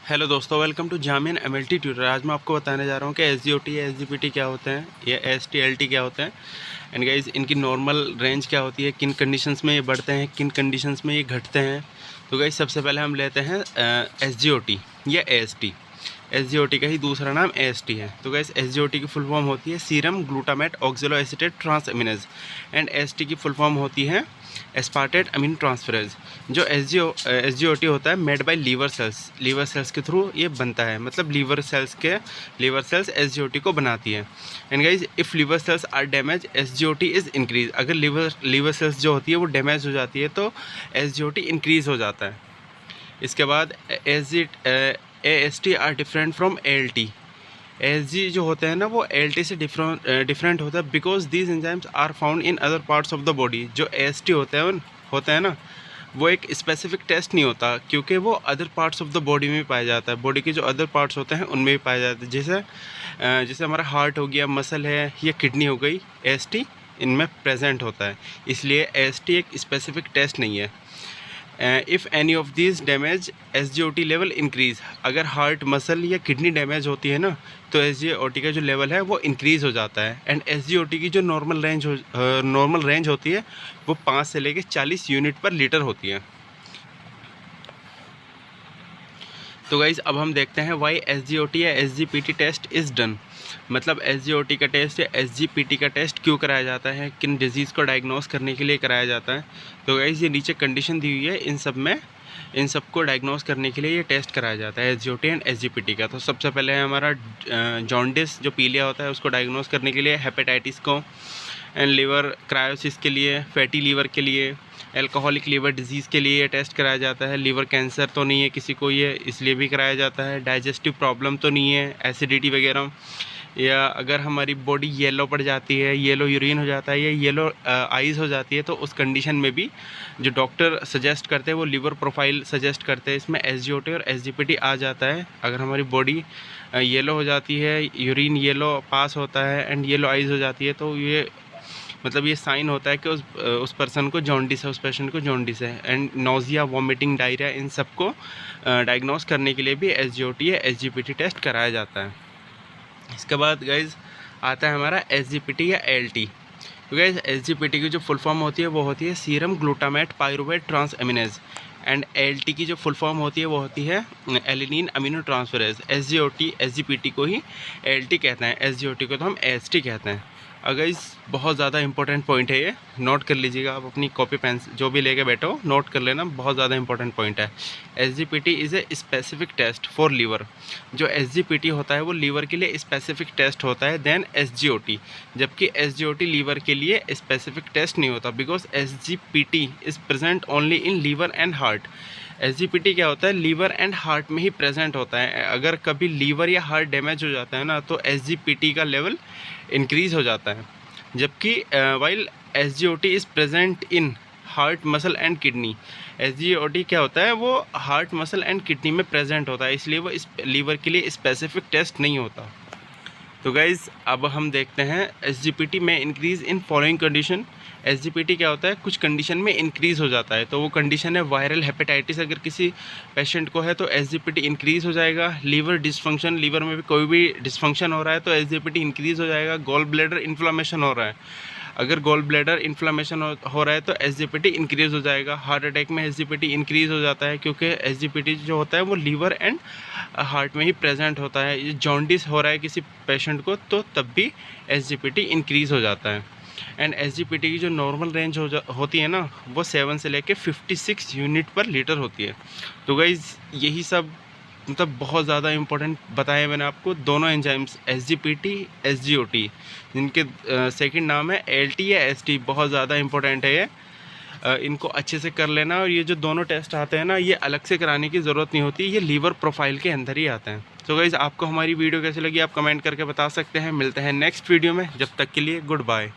Hello दोस्तों, welcome to जामिन MLT tutor. आज मैं आपको बताने जा रहा हूँ कि एसजीओटी या एसजीपीटी क्या होते हैं या एसटीएलटी क्या होते हैं एंड गाइस इनकी नॉर्मल रेंज क्या होती है, किन कंडीशंस में ये बढ़ते हैं, किन कंडीशंस में ये घटते हैं। तो गाइस सबसे पहले हम लेते हैं एसजीओटी या एएसटी। एसजीओटी का ही दूसरा नाम एएसटी है। तो गाइस एसजीओटी की फुल फॉर्म होती है serum glutamate oxaloacetate transaminase and AST की फुल फॉर्म होती है एस्पार्टेट अमीनो ट्रांसफरेज। जो एसजीओटी होता है मेड बाय लीवर सेल्स के थ्रू ये बनता है, मतलब लीवर सेल्स एसजीओटी को बनाती है। And guys if liver cells are damage SGOT is increase. अगर लीवर सेल्स जो होती है वो डैमेज हो जाती है तो एसजीओटी इंक्रीज हो जाता है। इसके बाद AST are different from ALT. ASG जो होते हैं ना वो एएलटी से डिफरेंट होता है because these enzymes are found in other parts of the body. जो एएसटी होता है ना वो एक स्पेसिफिक टेस्ट नहीं होता, क्योंकि वो other parts of the body में भी पाया जाता है। बॉडी के जो अदर पार्ट्स होते हैं उनमें भी पाया जाता है, जैसे हमारा हार्ट हो गया, मसल है या किडनी हो गई, एएसटी इनमें प्रेजेंट होता है। इसलिए एएसटी एक स्पेसिफिक टेस्ट नहीं है। If any of this damage SGOT level increase. अगर हार्ट, मसल या किडनी डैमेज होती है ना तो एसजीओटी का जो लेवल है वो इंक्रीज़ हो जाता है। एंड एसजीओटी की जो नॉर्मल रेंज होती है वो 5 से लेकर 40 यूनिट पर लीटर होती है। तो गाइज़ अब हम देखते हैं वाई एसजीओटी या एसजीपीटी टेस्ट इज़ डन। मतलब एसजीओटी का टेस्ट या एसजीपीटी का टेस्ट क्यों कराया जाता है, किन डिजीज़ को डायग्नोस करने के लिए कराया जाता है। तो गाइज़ ये नीचे कंडीशन दी हुई है, इन सब को डायग्नोस करने के लिए ये टेस्ट कराया जाता है एसजीओटी एंड एसजीपीटी का। तो सबसे पहले है हमारा जॉन्डिस जो पीलिया होता है उसको डायग्नोस करने के लिए, हेपेटाइटिस को, एंड लिवर क्रायोसिस के लिए, फैटी लीवर के लिए, एल्कोहलिक लीवर डिजीज़ के लिए ये टेस्ट कराया जाता है। लीवर कैंसर तो नहीं है किसी को ये, इसलिए भी कराया जाता है। डाइजेस्टिव प्रॉब्लम तो नहीं है, एसिडिटी वगैरह, या अगर हमारी बॉडी येलो पड़ जाती है, येलो यूरिन हो जाता है या येलो आइज़ हो जाती है, तो उस कंडीशन में भी जो डॉक्टर सजेस्ट करते हैं वो लीवर प्रोफाइल सजेस्ट करते हैं। इसमें एसजीओटी और एसजीपीटी आ जाता है। अगर हमारी बॉडी येलो हो जाती है, यूरिन येलो पास होता है एंड येलो आइज़ हो जाती है, तो ये मतलब ये साइन होता है कि उस पर्सन को जॉन्डिस है, उस पेशेंट को जॉन्डिस है। एंड नोज़िया, वॉमिटिंग, डायरिया, इन सब को डायग्नोस करने के लिए भी एसजीओटी या एसजीपीटी टेस्ट कराया जाता है। इसके बाद गाइज आता है हमारा एसजीपीटी या एएलटी। तो गाइज एसजीपीटी की जो फुल फॉर्म होती है वो होती है serum glutamate pyruvate transaminase and ALT की जो फुल फॉर्म होती है वो होती है alanine amino transferase. SGOT SGPT को ही एएलटी कहते हैं, एसजीओटी को तो हम एएसटी कहते हैं। अगर इस बहुत ज़्यादा इंपॉर्टेंट पॉइंट है, ये नोट कर लीजिएगा आप, अपनी कॉपी पेन जो भी लेके बैठो नोट कर लेना, बहुत ज़्यादा इंपॉर्टेंट पॉइंट है। SGPT is a specific test for liver. जो एसजीपीटी होता है वो लीवर के लिए स्पेसिफिक टेस्ट होता है देन एसजीओटी, जबकि एसजीओटी लीवर के लिए स्पेसिफिक टेस्ट नहीं होता because SGPT is present only in liver and heart. SGPT क्या होता है, लीवर एंड हार्ट में ही प्रेजेंट होता है। अगर कभी लीवर या हार्ट डैमेज हो जाता है ना तो एसजीपीटी का लेवल इंक्रीज़ हो जाता है, जबकि while SGOT is present in heart, muscle and kidney. SGOT क्या होता है, वो हार्ट, मसल एंड किडनी में प्रेजेंट होता है, इसलिए वो इस लीवर के लिए स्पेसिफिक टेस्ट नहीं होता। तो गाइज़ अब हम देखते हैं एसजीपीटी में increase in following condition. SGPT क्या होता है, कुछ कंडीशन में इंक्रीज़ हो जाता है, तो वो कंडीशन है वायरल हेपेटाइटिस। अगर किसी पेशेंट को है तो एसजीपीटी इंक्रीज़ हो जाएगा। लीवर डिसफंक्शन, लीवर में भी कोई भी डिसफंक्शन हो रहा है तो एसजीपीटी इंक्रीज़ हो जाएगा। गॉल ब्लैडर इन्फ्लामेशन हो रहा है, अगर गॉल ब्लैडर इन्फ्लामेशन हो रहा है तो एसजीपीटी इंक्रीज़ हो जाएगा। हार्ट अटैक में एसजीपीटी इंक्रीज़ हो जाता है, क्योंकि एसजीपीटी जो होता है वो लीवर एंड हार्ट में ही प्रेजेंट होता है। ये जॉन्डिस हो रहा है किसी पेशेंट को तो तब भी एसजीपीटी इंक्रीज़ हो जाता है। एंड एसजीपीटी की जो नॉर्मल रेंज होती है ना वो 7 से लेके 56 यूनिट पर लीटर होती है। तो गाइज़ यही सब मतलब बहुत ज़्यादा इंपॉर्टेंट बताया मैंने आपको। दोनों एंजाइम्स एसजीपीटी, एसजीओटी, जिनके सेकंड नाम है एएलटी या एएसटी, बहुत ज़्यादा इंपॉर्टेंट है ये। इनको अच्छे से कर लेना। और ये जो दोनों टेस्ट आते हैं ना ये अलग से कराने की ज़रूरत नहीं होती, ये लीवर प्रोफाइल के अंदर ही आते हैं। तो गाइज़ आपको हमारी वीडियो कैसी लगी आप कमेंट करके बता सकते हैं। मिलते हैं नेक्स्ट वीडियो में, जब तक के लिए गुड बाय।